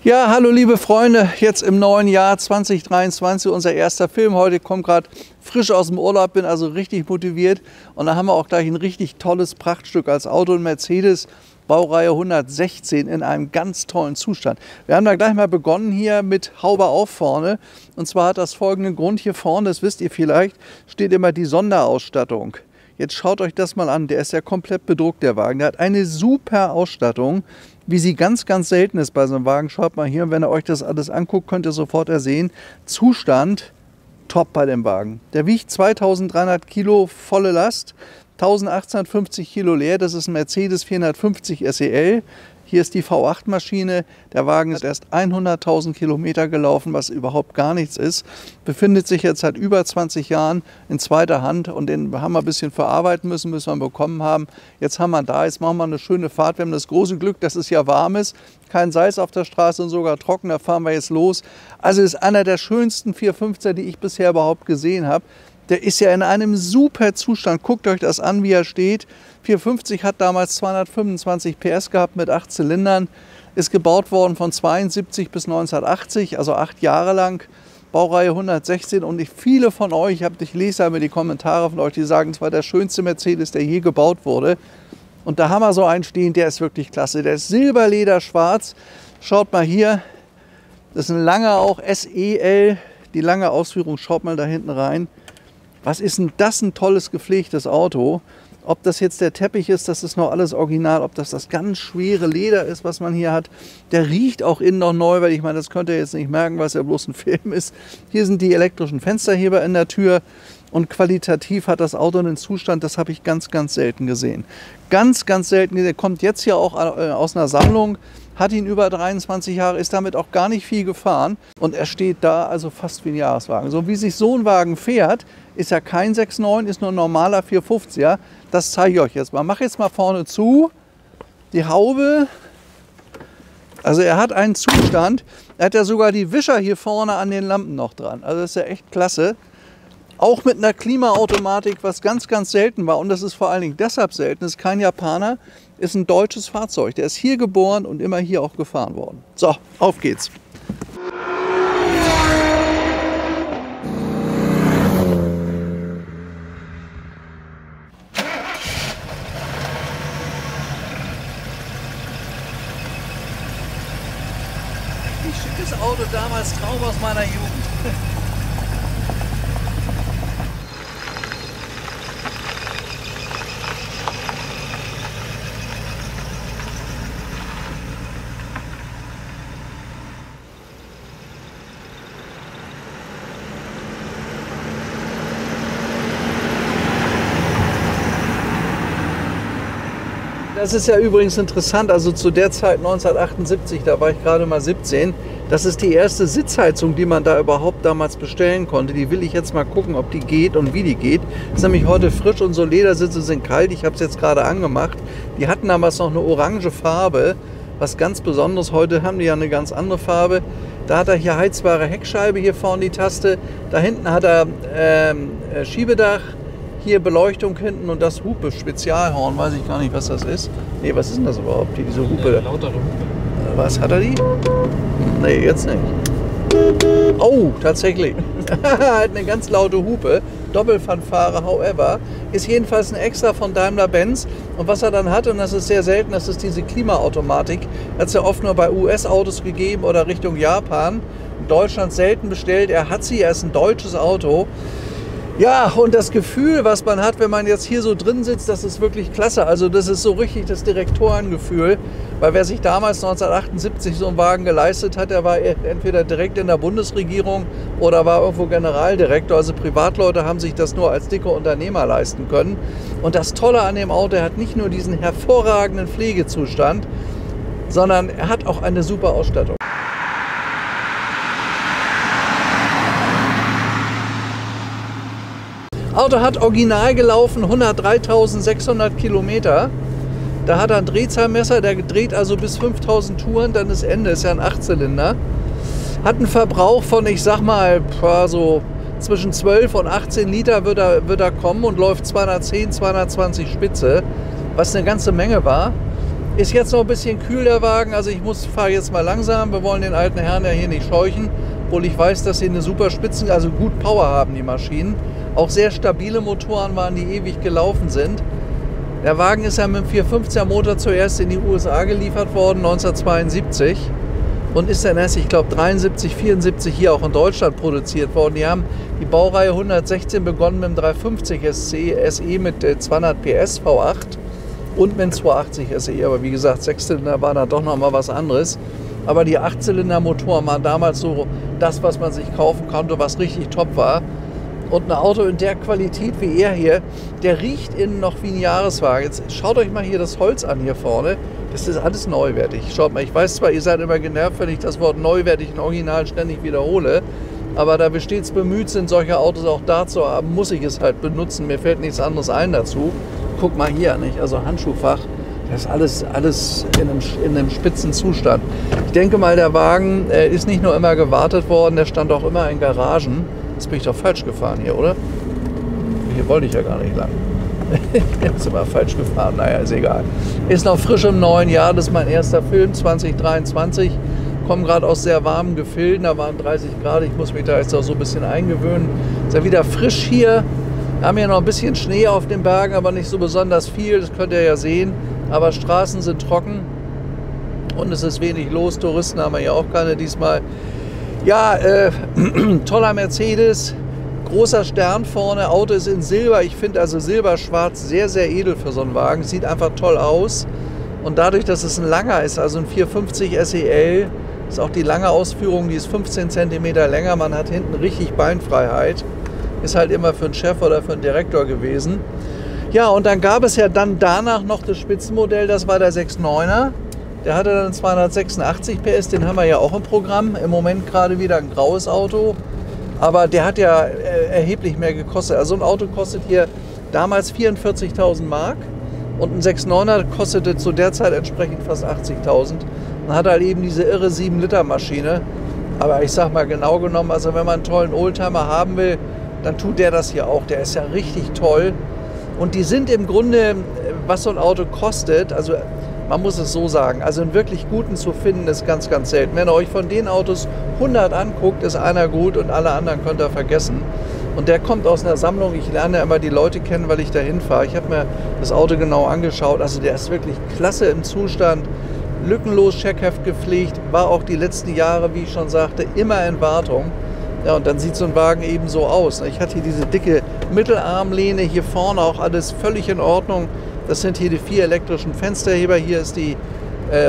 Ja, hallo liebe Freunde, jetzt im neuen Jahr 2023 unser erster Film. Heute kommt gerade frisch aus dem Urlaub, bin also richtig motiviert und da haben wir auch gleich ein richtig tolles Prachtstück als Auto, ein Mercedes Baureihe 116 in einem ganz tollen Zustand. Wir haben da gleich mal begonnen hier mit Haube auf vorne und zwar hat das folgenden Grund. Hier vorne, das wisst ihr vielleicht, steht immer die Sonderausstattung. Jetzt schaut euch das mal an, der ist ja komplett bedruckt, der Wagen. Der hat eine super Ausstattung, wie sie ganz, ganz selten ist bei so einem Wagen. Schaut mal hier, und wenn ihr euch das alles anguckt, könnt ihr sofort ersehen, Zustand top bei dem Wagen. Der wiegt 2300 Kilo volle Last, 1850 Kilo leer, das ist ein Mercedes 450 SEL. Hier ist die V8-Maschine, der Wagen ist erst 100.000 Kilometer gelaufen, was überhaupt gar nichts ist. Befindet sich jetzt seit über 20 Jahren in zweiter Hand und den haben wir ein bisschen verarbeiten müssen, bis wir ihn bekommen haben. Jetzt haben wir ihn da, jetzt machen wir eine schöne Fahrt. Wir haben das große Glück, dass es ja warm ist, kein Salz auf der Straße und sogar trocken, da fahren wir jetzt los. Also ist einer der schönsten 415er, die ich bisher überhaupt gesehen habe. Der ist ja in einem super Zustand. Guckt euch das an, wie er steht. 450 hat damals 225 PS gehabt mit 8 Zylindern. Ist gebaut worden von 72 bis 1980, also 8 Jahre lang. Baureihe 116 und viele von euch, ich lese einmal die Kommentare von euch, die sagen, es war der schönste Mercedes, der je gebaut wurde. Und da haben wir so einen stehen, der ist wirklich klasse. Der ist Silberleder schwarz. Schaut mal hier, das ist ein langer auch SEL, die lange Ausführung. Schaut mal da hinten rein. Was ist denn das, ein tolles gepflegtes Auto? Ob das jetzt der Teppich ist, das ist noch alles original. Ob das ganz schwere Leder ist, was man hier hat. Der riecht auch innen noch neu, weil ich meine, das könnt ihr jetzt nicht merken, weil es ja bloß ein Film ist. Hier sind die elektrischen Fensterheber in der Tür. Und qualitativ hat das Auto einen Zustand, das habe ich ganz, ganz selten gesehen. Ganz, ganz selten gesehen. Kommt jetzt hier auch aus einer Sammlung. Hat ihn über 23 Jahre, ist damit auch gar nicht viel gefahren. Und er steht da also fast wie ein Jahreswagen. So wie sich so ein Wagen fährt, ist ja kein 6.9, ist nur ein normaler 450er. Das zeige ich euch jetzt mal. Mach jetzt mal vorne zu. Die Haube. Also er hat einen Zustand. Er hat ja sogar die Wischer hier vorne an den Lampen noch dran. Also das ist ja echt klasse. Auch mit einer Klimaautomatik, was ganz, ganz selten war. Und das ist vor allen Dingen deshalb selten. Das ist kein Japaner, ist ein deutsches Fahrzeug. Der ist hier geboren und immer hier auch gefahren worden. So, auf geht's. Schickes Auto, damals Traum aus meiner Jugend. Das ist ja übrigens interessant, also zu der Zeit 1978, da war ich gerade mal 17, das ist die erste Sitzheizung, die man da überhaupt damals bestellen konnte. Die will ich jetzt mal gucken, ob die geht und wie die geht. Ist nämlich heute frisch und so Ledersitze sind kalt, ich habe es jetzt gerade angemacht. Die hatten damals noch eine orange Farbe, was ganz Besonderes. Heute haben die ja eine ganz andere Farbe. Da hat er hier heizbare Heckscheibe, hier vorne die Taste. Da hinten hat er Schiebedach. Hier Beleuchtung hinten und das Hupe, Spezialhorn, weiß ich gar nicht, was das ist. Nee, was ist denn das überhaupt, diese Hupe? Eine lautere Hupe. Was, hat er die? Nee, jetzt nicht. Oh, tatsächlich. Hat eine ganz laute Hupe. Doppelfanfare, however. Ist jedenfalls ein Extra von Daimler-Benz. Und was er dann hat, und das ist sehr selten, das ist diese Klimaautomatik. Hat es ja oft nur bei US-Autos gegeben oder Richtung Japan. In Deutschland selten bestellt. Er hat sie, er ist ein deutsches Auto. Ja, und das Gefühl, was man hat, wenn man jetzt hier so drin sitzt, das ist wirklich klasse. Also das ist so richtig das Direktorengefühl. Weil wer sich damals 1978 so einen Wagen geleistet hat, der war entweder direkt in der Bundesregierung oder war irgendwo Generaldirektor. Also Privatleute haben sich das nur als dicke Unternehmer leisten können. Und das Tolle an dem Auto, er hat nicht nur diesen hervorragenden Pflegezustand, sondern er hat auch eine super Ausstattung. Auto hat original gelaufen, 103.600 Kilometer. Da hat er ein Drehzahlmesser, der dreht also bis 5.000 Touren, dann ist Ende, ist ja ein 8-Zylinder. Hat einen Verbrauch von, ich sag mal, so zwischen 12 und 18 Liter wird er kommen und läuft 210, 220 Spitze, was eine ganze Menge war. Ist jetzt noch ein bisschen kühl der Wagen, also ich fahre jetzt mal langsam. Wir wollen den alten Herrn ja hier nicht scheuchen, obwohl ich weiß, dass sie eine super Spitzen, also gut Power haben, die Maschinen. Auch sehr stabile Motoren waren, die ewig gelaufen sind. Der Wagen ist ja mit dem 415er Motor zuerst in die USA geliefert worden, 1972. Und ist dann erst, ich glaube, 73, 74 hier auch in Deutschland produziert worden. Die haben die Baureihe 116 begonnen mit dem 350 SE mit 200 PS V8 und mit dem 280 SE. Aber wie gesagt, Sechszylinder war da doch nochmal was anderes. Aber die Achtzylinder-Motoren waren damals so das, was man sich kaufen konnte, was richtig top war. Und ein Auto in der Qualität wie er hier, der riecht innen noch wie ein Jahreswagen. Jetzt schaut euch mal hier das Holz an hier vorne. Das ist alles neuwertig. Schaut mal, ich weiß zwar, ihr seid immer genervt, wenn ich das Wort neuwertig im Original ständig wiederhole. Aber da wir stets bemüht sind, solche Autos auch da zu haben, muss ich es halt benutzen. Mir fällt nichts anderes ein dazu. Guck mal hier, nicht? Also Handschuhfach. Das ist alles in einem spitzen Zustand. Ich denke mal, der Wagen ist nicht nur immer gewartet worden, der stand auch immer in Garagen. Jetzt bin ich doch falsch gefahren hier, oder? Hier wollte ich ja gar nicht lang. Jetzt sind wir falsch gefahren, naja, ist egal. Ist noch frisch im neuen Jahr, das ist mein erster Film, 2023. Komme gerade aus sehr warmen Gefilden, da waren 30 Grad, ich muss mich da jetzt auch so ein bisschen eingewöhnen. Ist ja wieder frisch hier. Wir haben hier noch ein bisschen Schnee auf den Bergen, aber nicht so besonders viel, das könnt ihr ja sehen. Aber Straßen sind trocken und es ist wenig los. Touristen haben wir hier auch keine diesmal. Ja, toller Mercedes, großer Stern vorne, Auto ist in Silber. Ich finde also Silberschwarz sehr, sehr edel für so einen Wagen. Sieht einfach toll aus. Und dadurch, dass es ein langer ist, also ein 450 SEL, ist auch die lange Ausführung, die ist 15 cm länger. Man hat hinten richtig Beinfreiheit. Ist halt immer für einen Chef oder für einen Direktor gewesen. Ja, und dann gab es ja dann danach noch das Spitzenmodell, das war der 6.9er. Der hatte dann 286 PS, den haben wir ja auch im Programm. Im Moment gerade wieder ein graues Auto. Aber der hat ja erheblich mehr gekostet. Also ein Auto kostet hier damals 44.000 Mark. Und ein 6.9er kostete zu der Zeit entsprechend fast 80.000. Man hat halt eben diese irre 7-Liter-Maschine. Aber ich sag mal genau genommen, also wenn man einen tollen Oldtimer haben will, dann tut der das hier auch. Der ist ja richtig toll. Und die sind im Grunde, was so ein Auto kostet, also man muss es so sagen, also einen wirklich guten zu finden ist ganz, ganz selten. Wenn ihr euch von den Autos 100 anguckt, ist einer gut und alle anderen könnt ihr vergessen. Und der kommt aus einer Sammlung, ich lerne ja immer die Leute kennen, weil ich da hinfahre. Ich habe mir das Auto genau angeschaut, also der ist wirklich klasse im Zustand, lückenlos Checkheft gepflegt, war auch die letzten Jahre, wie ich schon sagte, immer in Wartung. Ja, und dann sieht so ein Wagen eben so aus. Ich hatte hier diese dicke Mittelarmlehne, hier vorne auch alles völlig in Ordnung. Das sind hier die 4 elektrischen Fensterheber. Hier ist die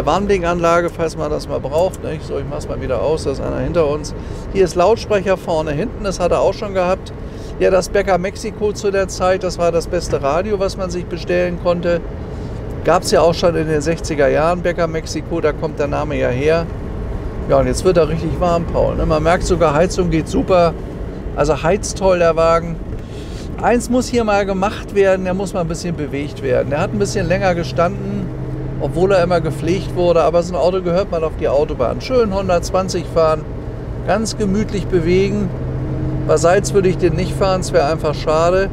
Warnblinkanlage, falls man das mal braucht. Nicht? So, ich mache es mal wieder aus, da ist einer hinter uns. Hier ist Lautsprecher vorne, hinten, das hat er auch schon gehabt. Ja, das Becker Mexiko zu der Zeit, das war das beste Radio, was man sich bestellen konnte. Gab es ja auch schon in den 60er Jahren, Becker Mexiko, da kommt der Name ja her. Ja, und jetzt wird er richtig warm, Paul. Ne? Man merkt sogar, Heizung geht super. Also heizt toll der Wagen. Eins muss hier mal gemacht werden, der muss mal ein bisschen bewegt werden. Der hat ein bisschen länger gestanden, obwohl er immer gepflegt wurde. Aber so ein Auto gehört mal auf die Autobahn. Schön 120 fahren, ganz gemütlich bewegen. Bei Salz würde ich den nicht fahren, es wäre einfach schade.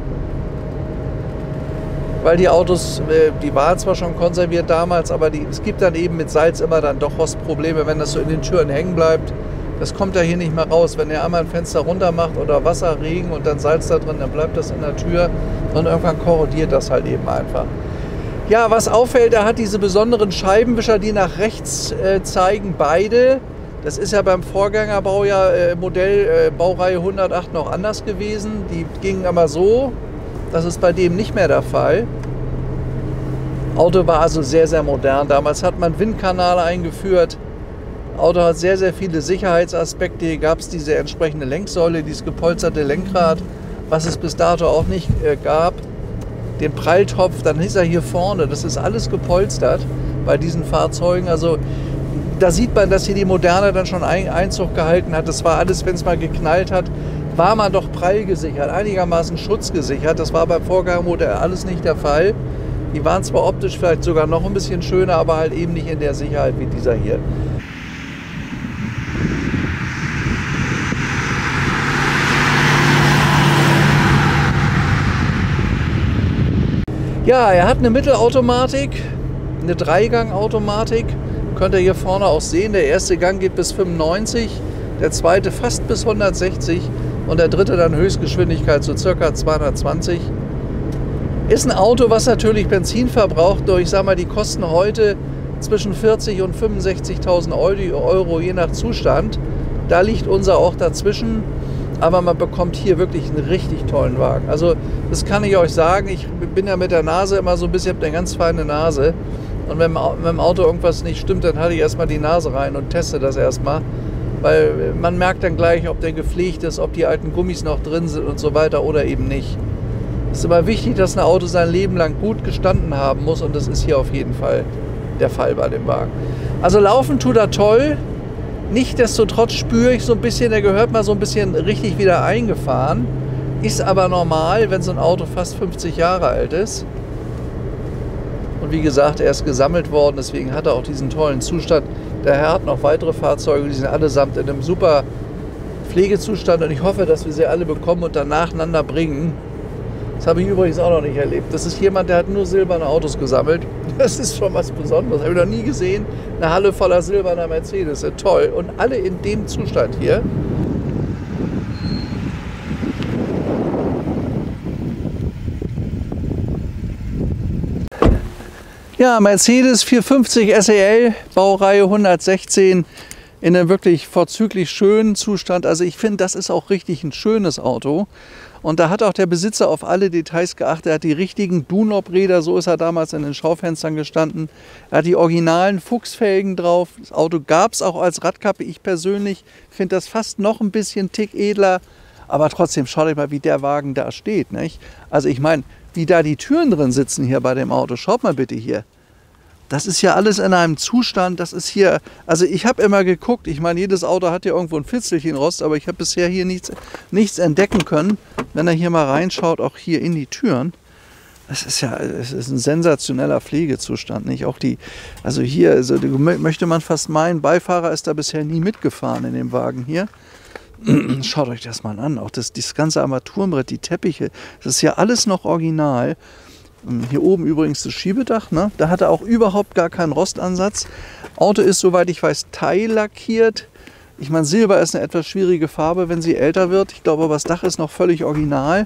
Weil die Autos, die waren zwar schon konserviert damals, aber es gibt dann eben mit Salz immer dann doch Rostprobleme, wenn das so in den Türen hängen bleibt. Das kommt ja hier nicht mehr raus. Wenn ihr einmal ein Fenster runter macht oder Wasser, Regen und dann Salz da drin, dann bleibt das in der Tür und irgendwann korrodiert das halt eben einfach. Ja, was auffällt, er hat diese besonderen Scheibenwischer, die nach rechts zeigen, beide. Das ist ja beim Vorgängerbaujahr Modell Baureihe 108 noch anders gewesen. Die gingen aber so. Das ist bei dem nicht mehr der Fall. Auto war also sehr, sehr modern. Damals hat man Windkanal eingeführt. Auto hat sehr, sehr viele Sicherheitsaspekte. Hier gab es diese entsprechende Lenksäule, dieses gepolsterte Lenkrad, was es bis dato auch nicht gab. Den Pralltopf, dann ist er hier vorne. Das ist alles gepolstert bei diesen Fahrzeugen. Also da sieht man, dass hier die Moderne dann schon Einzug gehalten hat. Das war alles, wenn es mal geknallt hat, war man doch prall gesichert, einigermaßen schutzgesichert. Das war beim Vorgängermodell alles nicht der Fall. Die waren zwar optisch vielleicht sogar noch ein bisschen schöner, aber halt eben nicht in der Sicherheit wie dieser hier. Ja, er hat eine Mittelautomatik, eine Dreigang-Automatik. Könnt ihr hier vorne auch sehen. Der erste Gang geht bis 95, der zweite fast bis 160 und der dritte dann Höchstgeschwindigkeit so circa 220. Ist ein Auto, was natürlich Benzin verbraucht. Nur ich sage mal, die kosten heute zwischen 40.000 und 65.000 Euro je nach Zustand. Da liegt unser auch dazwischen. Aber man bekommt hier wirklich einen richtig tollen Wagen. Also das kann ich euch sagen. Ich bin ja mit der Nase immer so ein bisschen, habe eine ganz feine Nase. Und wenn mit dem Auto irgendwas nicht stimmt, dann halte ich erstmal die Nase rein und teste das erstmal. Weil man merkt dann gleich, ob der gepflegt ist, ob die alten Gummis noch drin sind und so weiter oder eben nicht. Es ist immer wichtig, dass ein Auto sein Leben lang gut gestanden haben muss und das ist hier auf jeden Fall der Fall bei dem Wagen. Also laufen tut er toll. Nichtsdestotrotz spüre ich so ein bisschen, der gehört mal so ein bisschen richtig wieder eingefahren. Ist aber normal, wenn so ein Auto fast 50 Jahre alt ist. Und wie gesagt, er ist gesammelt worden, deswegen hat er auch diesen tollen Zustand. Der Herr hat noch weitere Fahrzeuge, die sind allesamt in einem super Pflegezustand und ich hoffe, dass wir sie alle bekommen und dann nacheinander bringen. Das habe ich übrigens auch noch nicht erlebt. Das ist jemand, der hat nur silberne Autos gesammelt. Das ist schon was Besonderes. Habe ich noch nie gesehen. Eine Halle voller silberner Mercedes. Ja, toll. Und alle in dem Zustand hier. Ja, Mercedes 450 SEL, Baureihe 116, in einem wirklich vorzüglich schönen Zustand. Also ich finde, das ist auch richtig ein schönes Auto. Und da hat auch der Besitzer auf alle Details geachtet. Er hat die richtigen Dunlop-Räder, so ist er damals in den Schaufenstern gestanden. Er hat die originalen Fuchsfelgen drauf. Das Auto gab es auch als Radkappe. Ich persönlich finde das fast noch ein bisschen tick edler. Aber trotzdem, schaut euch mal, wie der Wagen da steht, nicht? Also ich meine, wie da die Türen drin sitzen hier bei dem Auto. Schaut mal bitte hier. Das ist ja alles in einem Zustand, das ist hier, also ich habe immer geguckt, ich meine, jedes Auto hat ja irgendwo ein Fitzelchen Rost, aber ich habe bisher hier nichts entdecken können. Wenn er hier mal reinschaut, auch hier in die Türen, es ist ein sensationeller Pflegezustand, nicht? Auch die, also hier, also möchte man fast meinen, Beifahrer ist da bisher nie mitgefahren in dem Wagen hier. Schaut euch das mal an, auch das ganze Armaturenbrett, die Teppiche, das ist ja alles noch original. Hier oben übrigens das Schiebedach, ne? Da hat er auch überhaupt gar keinen Rostansatz. Auto ist, soweit ich weiß, teillackiert. Ich meine, Silber ist eine etwas schwierige Farbe, wenn sie älter wird. Ich glaube aber, das Dach ist noch völlig original.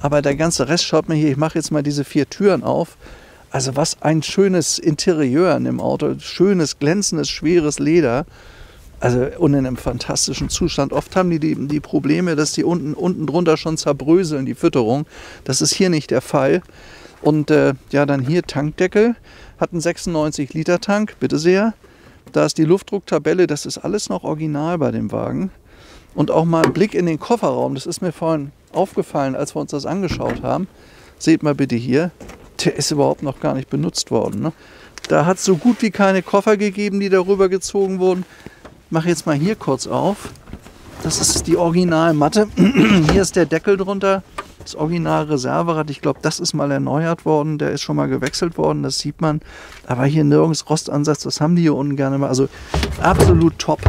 Aber der ganze Rest, schaut mal hier, ich mache jetzt mal diese 4 Türen auf. Also was ein schönes Interieur in dem Auto. Schönes, glänzendes, schweres Leder. Also und in einem fantastischen Zustand. Oft haben die Probleme, dass die unten drunter schon zerbröseln, die Fütterung. Das ist hier nicht der Fall. Und ja, dann hier Tankdeckel, hat einen 96 Liter Tank, bitte sehr. Da ist die Luftdrucktabelle, das ist alles noch original bei dem Wagen. Und auch mal ein Blick in den Kofferraum, das ist mir vorhin aufgefallen, als wir uns das angeschaut haben. Seht mal bitte hier, der ist überhaupt noch gar nicht benutzt worden. Ne? Da hat es so gut wie keine Koffer gegeben, die darüber gezogen wurden. Ich mache jetzt mal hier kurz auf. Das ist die Originalmatte. Hier ist der Deckel drunter. Das Original Reserverad, ich glaube, das ist mal erneuert worden. Der ist schon mal gewechselt worden, das sieht man. Aber hier nirgends Rostansatz, das haben die hier unten gerne mal. Also absolut top.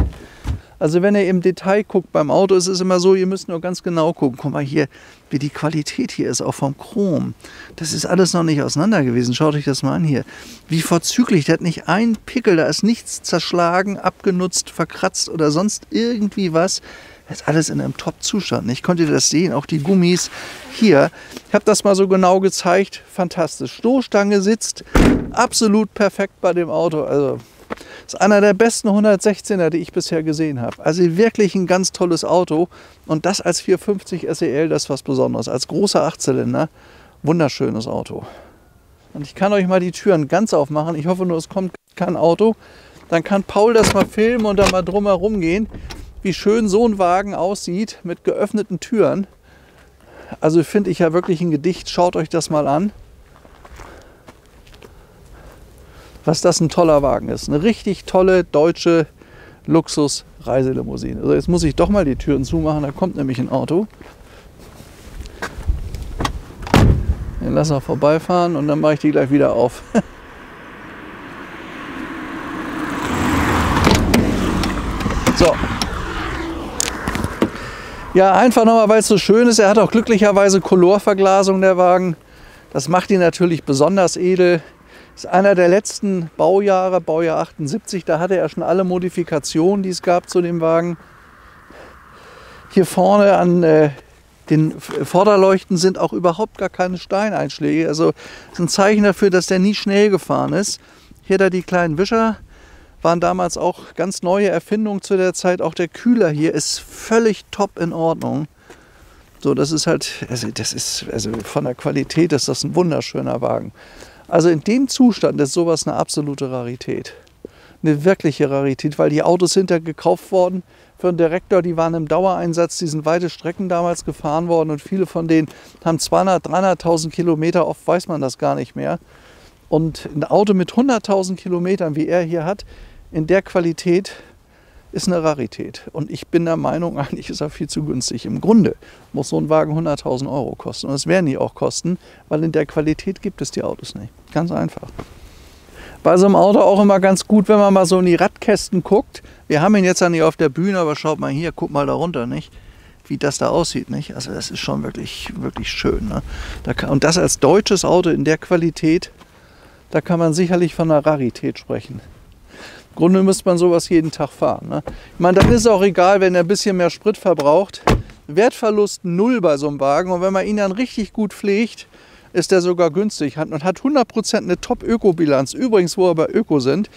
Also wenn ihr im Detail guckt beim Auto, ist es immer so, ihr müsst nur ganz genau gucken. Guck mal hier, wie die Qualität hier ist, auch vom Chrom. Das ist alles noch nicht auseinander gewesen. Schaut euch das mal an hier. Wie vorzüglich, der hat nicht einen Pickel, da ist nichts zerschlagen, abgenutzt, verkratzt oder sonst irgendwie was. Das ist alles in einem Top-Zustand. Ich konnte das sehen, auch die Gummis hier. Ich habe das mal so genau gezeigt. Fantastisch. Stoßstange sitzt absolut perfekt bei dem Auto. Also ist einer der besten 116er, die ich bisher gesehen habe. Also wirklich ein ganz tolles Auto. Und das als 450 SEL, das ist was Besonderes. Als großer 8-Zylinder, wunderschönes Auto. Und ich kann euch mal die Türen ganz aufmachen. Ich hoffe nur, es kommt kein Auto. Dann kann Paul das mal filmen und dann mal drumherum gehen, wie schön so ein Wagen aussieht mit geöffneten Türen. Also finde ich ja wirklich ein Gedicht. Schaut euch das mal an. Was das ein toller Wagen ist. Eine richtig tolle deutsche Luxus-Reiselimousine. Also jetzt muss ich doch mal die Türen zumachen, da kommt nämlich ein Auto. Den lassen wir vorbeifahren und dann mache ich die gleich wieder auf. So. Ja, einfach nochmal, weil es so schön ist. Er hat auch glücklicherweise Colorverglasung, der Wagen. Das macht ihn natürlich besonders edel. Das ist einer der letzten Baujahre, Baujahr 78. Da hatte er schon alle Modifikationen, die es gab zu dem Wagen. Hier vorne an den Vorderleuchten sind auch überhaupt gar keine Steineinschläge. Also das ist ein Zeichen dafür, dass der nie schnell gefahren ist. Hier da die kleinen Wischer waren damals auch ganz neue Erfindungen zu der Zeit. Auch der Kühler hier ist völlig top in Ordnung. So, das ist halt, also von der Qualität ist das ein wunderschöner Wagen. Also in dem Zustand ist sowas eine absolute Rarität. Eine wirkliche Rarität, weil die Autos sind ja gekauft worden für einen Direktor, die waren im Dauereinsatz, die sind weite Strecken damals gefahren worden und viele von denen haben 200.000, 300.000 Kilometer, oft weiß man das gar nicht mehr. Und ein Auto mit 100.000 Kilometern, wie er hier hat, in der Qualität, ist eine Rarität. Und ich bin der Meinung, eigentlich ist er viel zu günstig. Im Grunde muss so ein Wagen 100.000 Euro kosten. Und das werden die auch kosten, weil in der Qualität gibt es die Autos nicht. Ganz einfach. Bei so einem Auto auch immer ganz gut, wenn man mal so in die Radkästen guckt. Wir haben ihn jetzt ja nicht auf der Bühne, aber schaut mal hier, guck mal da runter, nicht? Wie das da aussieht, nicht? Also das ist schon wirklich, wirklich schön. Ne? Und das als deutsches Auto in der Qualität, da kann man sicherlich von einer Rarität sprechen. Im Grunde müsste man sowas jeden Tag fahren. Ne? Ich meine, dann ist es auch egal, wenn er ein bisschen mehr Sprit verbraucht. Wertverlust 0 bei so einem Wagen. Und wenn man ihn dann richtig gut pflegt, ist der sogar günstig und hat 100% eine Top-Öko-Bilanz. Übrigens, wo wir bei Öko sind,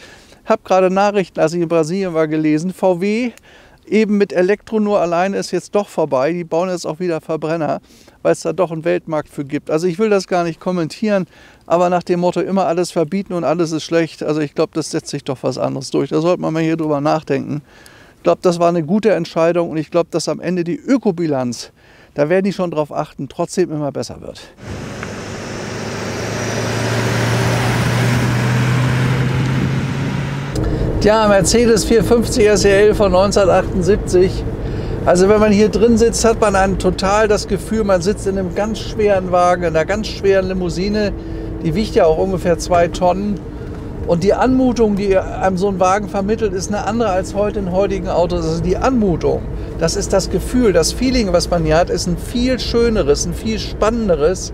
habe gerade Nachrichten, als ich in Brasilien war, gelesen. VW eben mit Elektro nur alleine ist jetzt doch vorbei. Die bauen jetzt auch wieder Verbrenner, weil es da doch einen Weltmarkt für gibt. Also ich will das gar nicht kommentieren, aber nach dem Motto immer alles verbieten und alles ist schlecht. Also ich glaube, das setzt sich doch was anderes durch. Da sollte man mal hier drüber nachdenken. Ich glaube, das war eine gute Entscheidung und ich glaube, dass am Ende die Ökobilanz, da werden die schon drauf achten, trotzdem immer besser wird. Ja, Mercedes 450 SEL von 1978. Also wenn man hier drin sitzt, hat man total das Gefühl, man sitzt in einem ganz schweren Wagen, in einer ganz schweren Limousine. Die wiegt ja auch ungefähr 2 Tonnen. Und die Anmutung, die einem so ein Wagen vermittelt, ist eine andere als heute in heutigen Autos. Also die Anmutung, das ist das Gefühl, das Feeling, was man hier hat, ist ein viel schöneres, ein viel spannenderes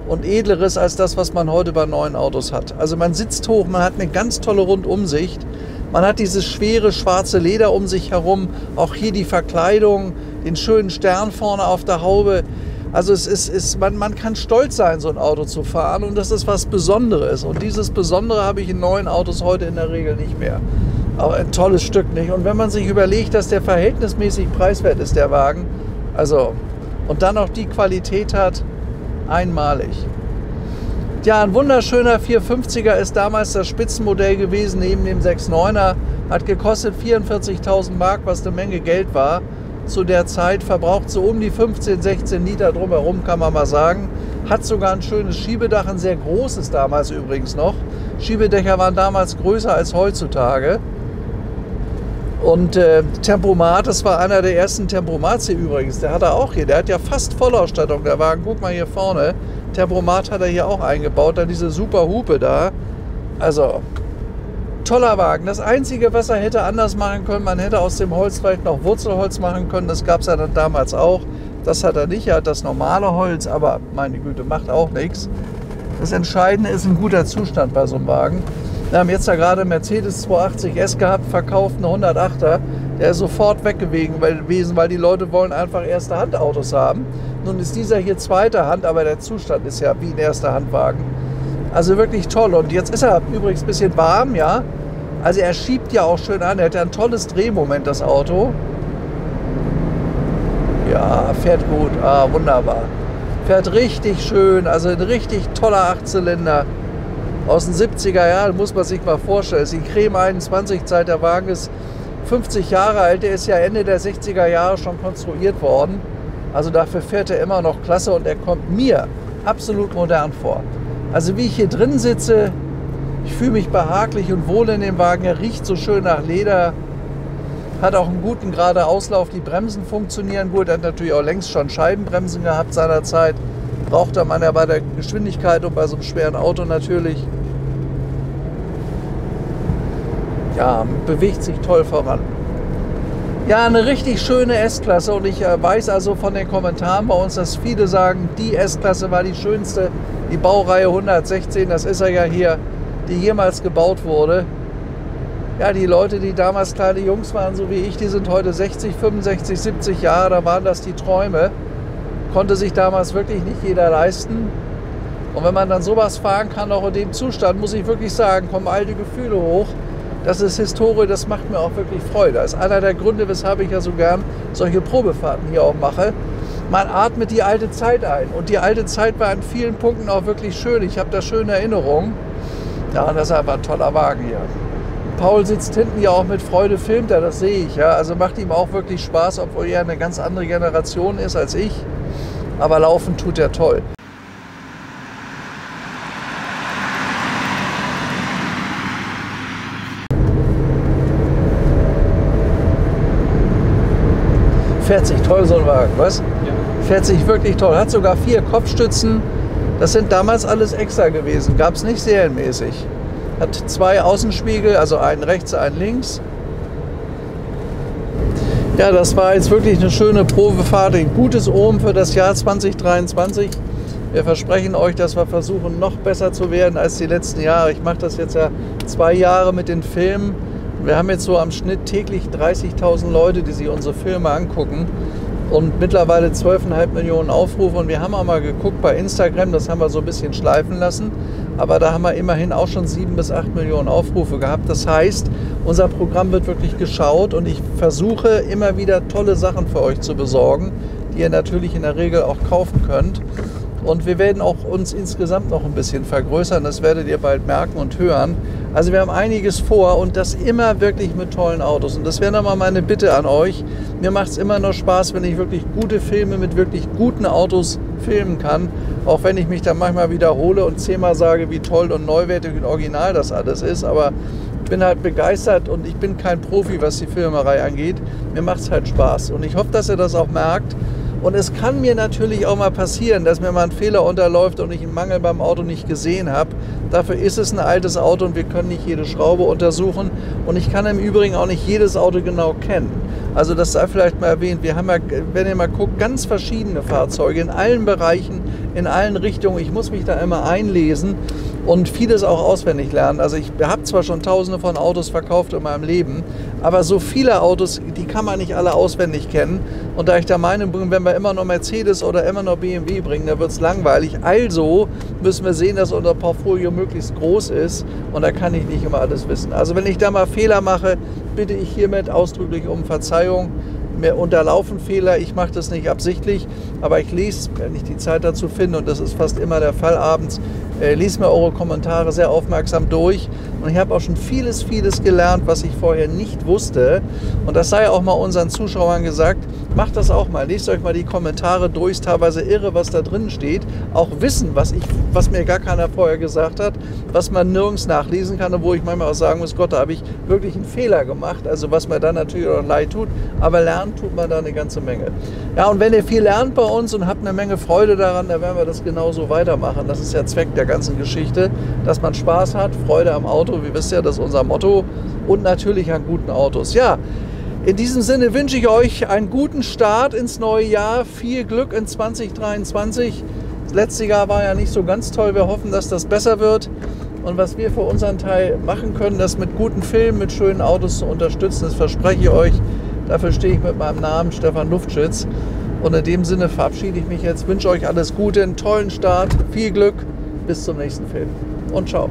und edleres als das, was man heute bei neuen Autos hat. Also man sitzt hoch, man hat eine ganz tolle Rundumsicht. Man hat dieses schwere schwarze Leder um sich herum, auch hier die Verkleidung, den schönen Stern vorne auf der Haube. Also man kann stolz sein, so ein Auto zu fahren und das ist was Besonderes. Und dieses Besondere habe ich in neuen Autos heute in der Regel nicht mehr. Aber ein tolles Stück, nicht? Und wenn man sich überlegt, dass der verhältnismäßig preiswert ist, der Wagen, also und dann noch die Qualität hat, einmalig. Ja, ein wunderschöner 450er ist damals das Spitzenmodell gewesen, neben dem 6.9er. Hat gekostet 44.000 Mark, was eine Menge Geld war. Zu der Zeit verbraucht so um die 15, 16 Liter drumherum, kann man mal sagen. Hat sogar ein schönes Schiebedach, ein sehr großes damals übrigens noch. Schiebedächer waren damals größer als heutzutage. Und Tempomat, das war einer der ersten Tempomats hier übrigens. Der hat er auch hier, der hat ja fast Vollausstattung, der Wagen. Guck mal hier vorne. Tempomat hat er hier auch eingebaut, dann diese super Hupe da. Also, toller Wagen. Das Einzige, was er hätte anders machen können, man hätte aus dem Holz vielleicht noch Wurzelholz machen können. Das gab es ja dann damals auch. Das hat er nicht, er hat das normale Holz, aber meine Güte, macht auch nichts. Das Entscheidende ist ein guter Zustand bei so einem Wagen. Wir haben jetzt ja gerade Mercedes 280 S gehabt, verkauft, eine 108er. Der ist sofort weg gewesen, weil die Leute wollen einfach erste Hand Autos haben. Nun ist dieser hier zweite Hand, aber der Zustand ist ja wie ein erster Handwagen. Also wirklich toll. Und jetzt ist er übrigens ein bisschen warm, ja. Also er schiebt ja auch schön an. Er hat ja ein tolles Drehmoment, das Auto. Ja, fährt gut. Ah, wunderbar. Fährt richtig schön. Also ein richtig toller 8-Zylinder. Aus den 70er Jahren, muss man sich mal vorstellen. Das ist die Creme 21 Zeit. Der Wagen ist 50 Jahre alt. Der ist ja Ende der 60er Jahre schon konstruiert worden. Also dafür fährt er immer noch klasse und er kommt mir absolut modern vor. Also wie ich hier drin sitze, ich fühle mich behaglich und wohl in dem Wagen. Er riecht so schön nach Leder. Hat auch einen guten gerade Auslauf. Die Bremsen funktionieren gut. Er hat natürlich auch längst schon Scheibenbremsen gehabt seinerzeit. Brauchte man ja bei der Geschwindigkeit und bei so einem schweren Auto natürlich. Ja, bewegt sich toll voran. Ja, eine richtig schöne S-Klasse und ich weiß also von den Kommentaren bei uns, dass viele sagen, die S-Klasse war die schönste, die Baureihe 116, das ist er ja hier. die jemals gebaut wurde. Ja, die Leute, die damals kleine Jungs waren, so wie ich, die sind heute 60, 65, 70 Jahre, da waren das die Träume. Konnte sich damals wirklich nicht jeder leisten. Und wenn man dann sowas fahren kann, auch in dem Zustand, muss ich wirklich sagen, kommen alte Gefühle hoch. Das ist Historie, das macht mir auch wirklich Freude. Das ist einer der Gründe, weshalb ich ja so gern solche Probefahrten hier auch mache. Man atmet die alte Zeit ein. Und die alte Zeit war in vielen Punkten auch wirklich schön. Ich habe da schöne Erinnerungen. Ja, und das ist einfach ein toller Wagen hier. Paul sitzt hinten ja auch mit Freude, filmt er, das sehe ich. Ja. Also macht ihm auch wirklich Spaß, obwohl er eine ganz andere Generation ist als ich. Aber laufen tut er toll. Fährt sich toll, so ein Wagen, was? Ja. Fährt sich wirklich toll. Hat sogar 4 Kopfstützen. Das sind damals alles extra gewesen. Gab es nicht serienmäßig. Hat 2 Außenspiegel, also einen rechts, einen links. Ja, das war jetzt wirklich eine schöne Probefahrt. Ein gutes Ohm für das Jahr 2023. Wir versprechen euch, dass wir versuchen, noch besser zu werden als die letzten Jahre. Ich mache das jetzt ja 2 Jahre mit den Filmen. Wir haben jetzt so am Schnitt täglich 30.000 Leute, die sich unsere Filme angucken. Und mittlerweile 12,5 Millionen Aufrufe. Und wir haben auch mal geguckt bei Instagram, das haben wir so ein bisschen schleifen lassen. Aber da haben wir immerhin auch schon 7 bis 8 Millionen Aufrufe gehabt. Das heißt, unser Programm wird wirklich geschaut und ich versuche immer wieder tolle Sachen für euch zu besorgen, die ihr natürlich in der Regel auch kaufen könnt. Und wir werden auch uns insgesamt noch ein bisschen vergrößern, das werdet ihr bald merken und hören. Also wir haben einiges vor und das immer wirklich mit tollen Autos. Und das wäre nochmal meine Bitte an euch. Mir macht es immer noch Spaß, wenn ich wirklich gute Filme mit wirklich guten Autos filmen kann. Auch wenn ich mich dann manchmal wiederhole und 10-mal sage, wie toll und neuwertig und original das alles ist. Aber ich bin halt begeistert und ich bin kein Profi, was die Filmerei angeht. Mir macht es halt Spaß und ich hoffe, dass ihr das auch merkt. Und es kann mir natürlich auch mal passieren, dass mir mal ein Fehler unterläuft und ich einen Mangel beim Auto nicht gesehen habe. Dafür ist es ein altes Auto und wir können nicht jede Schraube untersuchen. Und ich kann im Übrigen auch nicht jedes Auto genau kennen. Also das sei vielleicht mal erwähnt. Wir haben ja, wenn ihr mal guckt, ganz verschiedene Fahrzeuge in allen Bereichen, in allen Richtungen. Ich muss mich da immer einlesen und vieles auch auswendig lernen. Also ich habe zwar schon tausende von Autos verkauft in meinem Leben, aber so viele Autos, die kann man nicht alle auswendig kennen. Und da ich der Meinung bin, wenn wir immer noch Mercedes oder immer noch BMW bringen, dann wird es langweilig. Also müssen wir sehen, dass unser Portfolio möglichst groß ist und da kann ich nicht immer alles wissen. Also wenn ich da mal Fehler mache, bitte ich hiermit ausdrücklich um Verzeihung. Mir unterlaufen Fehler, ich mache das nicht absichtlich, aber ich lese, wenn ich die Zeit dazu finde, und das ist fast immer der Fall abends, lese mir eure Kommentare sehr aufmerksam durch und ich habe auch schon vieles gelernt, was ich vorher nicht wusste und das sei auch mal unseren Zuschauern gesagt, macht das auch mal, lest euch mal die Kommentare durch, ist teilweise irre, was da drin steht, auch Wissen, was mir gar keiner vorher gesagt hat, was man nirgends nachlesen kann und wo ich manchmal auch sagen muss, Gott, da habe ich wirklich einen Fehler gemacht, also was mir dann natürlich auch leid tut, aber lernen tut man da eine ganze Menge. Ja, und wenn ihr viel lernt bei uns und habt eine Menge Freude daran, dann werden wir das genauso weitermachen. Das ist ja Zweck der ganzen Geschichte, dass man Spaß hat, Freude am Auto, wie wisst ihr, das ist unser Motto und natürlich an guten Autos. Ja, in diesem Sinne wünsche ich euch einen guten Start ins neue Jahr, viel Glück in 2023. Das letzte Jahr war ja nicht so ganz toll, wir hoffen, dass das besser wird. Und was wir für unseren Teil machen können, das mit guten Filmen, mit schönen Autos zu unterstützen, das verspreche ich euch. Dafür stehe ich mit meinem Namen Stefan Luftschütz. Und in dem Sinne verabschiede ich mich jetzt, wünsche euch alles Gute, einen tollen Start, viel Glück, bis zum nächsten Film und ciao.